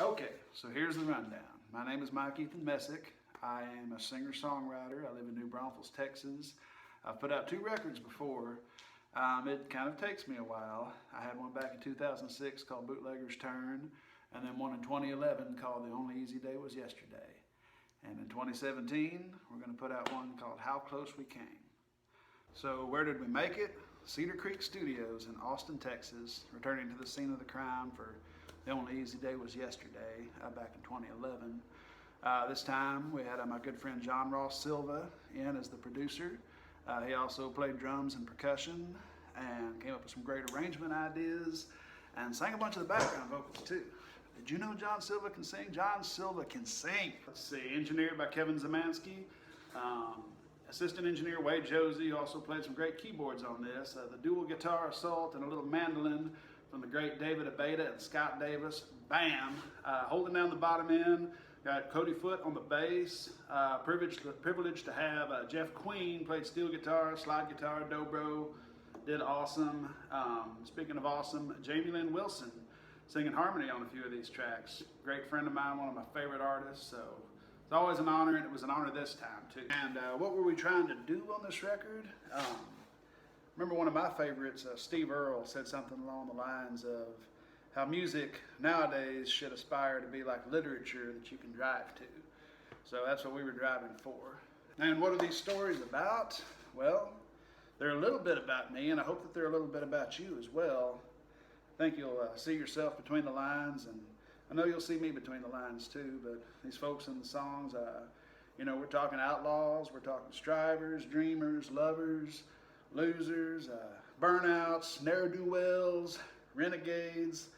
Okay, so here's the rundown. My name is Mike Ethan Messick. I am a singer-songwriter. I live in New Braunfels, Texas. I've put out 2 records before. It kind of takes me a while. I had one back in 2006 called Bootlegger's Turn, and then one in 2011 called The Only Easy Day Was Yesterday. And in 2017, we're going to put out one called How Close We Came. So where did we make it? Cedar Creek Studios in Austin, Texas, returning to the scene of the crime for The Only Easy Day Was Yesterday, back in 2011. This time we had my good friend John Ross Silva in as the producer. He also played drums and percussion and came up with some great arrangement ideas and sang a bunch of the background vocals too. Did you know John Silva can sing? John Silva can sing. Let's see, engineered by Kevin Zemansky. Assistant engineer Wade Josie also played some great keyboards on this. The dual guitar assault and a little mandolin from the great David Abeda and Scott Davis. Bam! Holding down the bottom end. Got Cody Foote on the bass. Privileged to have Jeff Queen played steel guitar, slide guitar, dobro. Did awesome. Speaking of awesome, Jamie Lynn Wilson singing harmony on a few of these tracks. Great friend of mine, one of my favorite artists. So it's always an honor, and it was an honor this time too. And what were we trying to do on this record? Remember one of my favorites, Steve Earle, said something along the lines of how music nowadays should aspire to be like literature that you can drive to. So that's what we were driving for. And what are these stories about? Well, they're a little bit about me, and I hope that they're a little bit about you as well. I think you'll see yourself between the lines, and I know you'll see me between the lines too, but these folks in the songs, we're talking outlaws, we're talking strivers, dreamers, lovers, losers, burnouts, ne'er-do-wells, renegades,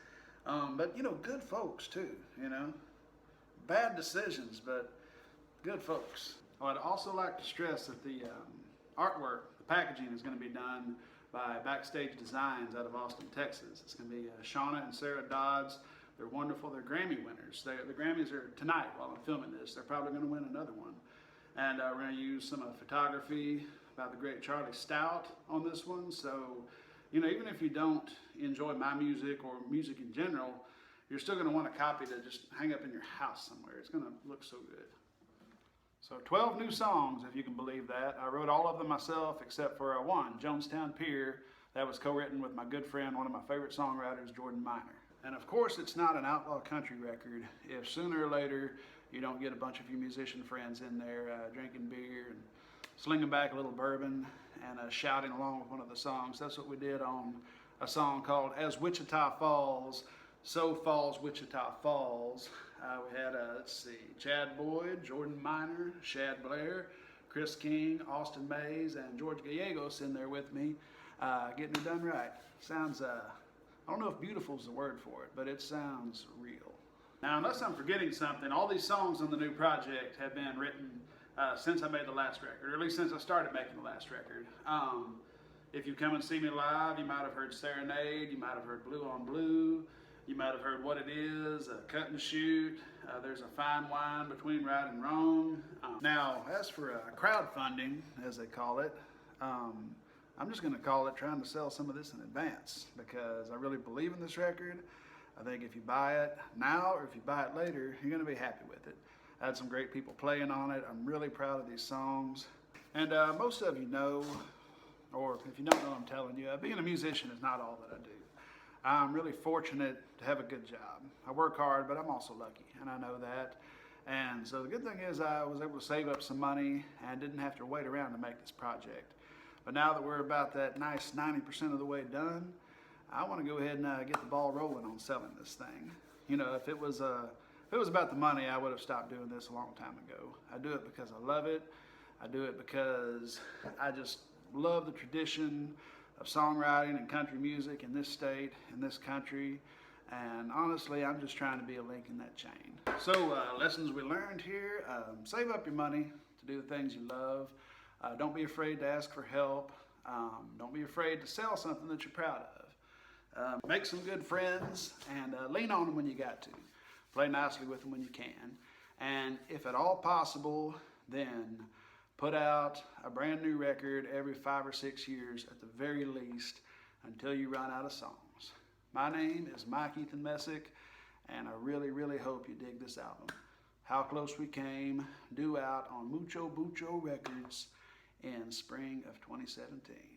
but good folks too, Bad decisions, but good folks. I'd also like to stress that the artwork, the packaging is going to be done by Backstage Designs out of Austin, Texas. It's going to be Shauna and Sarah Dodds. They're wonderful. They're Grammy winners. The Grammys are tonight while I'm filming this. They're probably going to win another one. And we're going to use some photography by the great Charlie Stout on this one. So, even if you don't enjoy my music or music in general, you're still going to want a copy to just hang up in your house somewhere. It's going to look so good. So 12 new songs, if you can believe that. I wrote all of them myself except for one, Jonestown Pier. That was co-written with my good friend, one of my favorite songwriters, Jordan Miner. And of course, it's not an outlaw country record if sooner or later you don't get a bunch of your musician friends in there drinking beer and slinging back a little bourbon and shouting along with one of the songs. That's what we did on a song called As Wichita Falls, So Falls Wichita Falls. We had, Chad Boyd, Jordan Miner, Shad Blair, Chris King, Austin Mays, and George Gallegos in there with me, getting it done right. Sounds, I don't know if beautiful is the word for it, but it sounds real. Now, unless I'm forgetting something, all these songs on the new project have been written since I made the last record, or at least since I started making the last record. If you come and see me live, you might have heard Serenade, you might have heard Blue on Blue, you might have heard What It Is, Cut and Shoot, There's a Fine Wine Between Right and Wrong. Now, as for crowdfunding, as they call it, I'm just going to call it trying to sell some of this in advance because I really believe in this record. I think if you buy it now or if you buy it later, you're going to be happy with it. I had some great people playing on it. I'm really proud of these songs. And most of you know, or if you don't know, I'm telling you, being a musician is not all that I do. I'm really fortunate to have a good job. I work hard, but I'm also lucky, and I know that. And so the good thing is I was able to save up some money and didn't have to wait around to make this project. But now that we're about that nice 90% of the way done, I want to go ahead and get the ball rolling on selling this thing. If it was about the money, I would have stopped doing this a long time ago. I do it because I love it. I do it because I just love the tradition of songwriting and country music in this state, in this country. And honestly, I'm just trying to be a link in that chain. So lessons we learned here, save up your money to do the things you love. Don't be afraid to ask for help. Don't be afraid to sell something that you're proud of. Make some good friends and lean on them when you got to. Play nicely with them when you can. And if at all possible, then put out a brand new record every 5 or 6 years at the very least until you run out of songs. My name is Mike Ethan Messick, and I really, really hope you dig this album. How Close We Came, due out on Mucho Bucho Records in spring of 2017.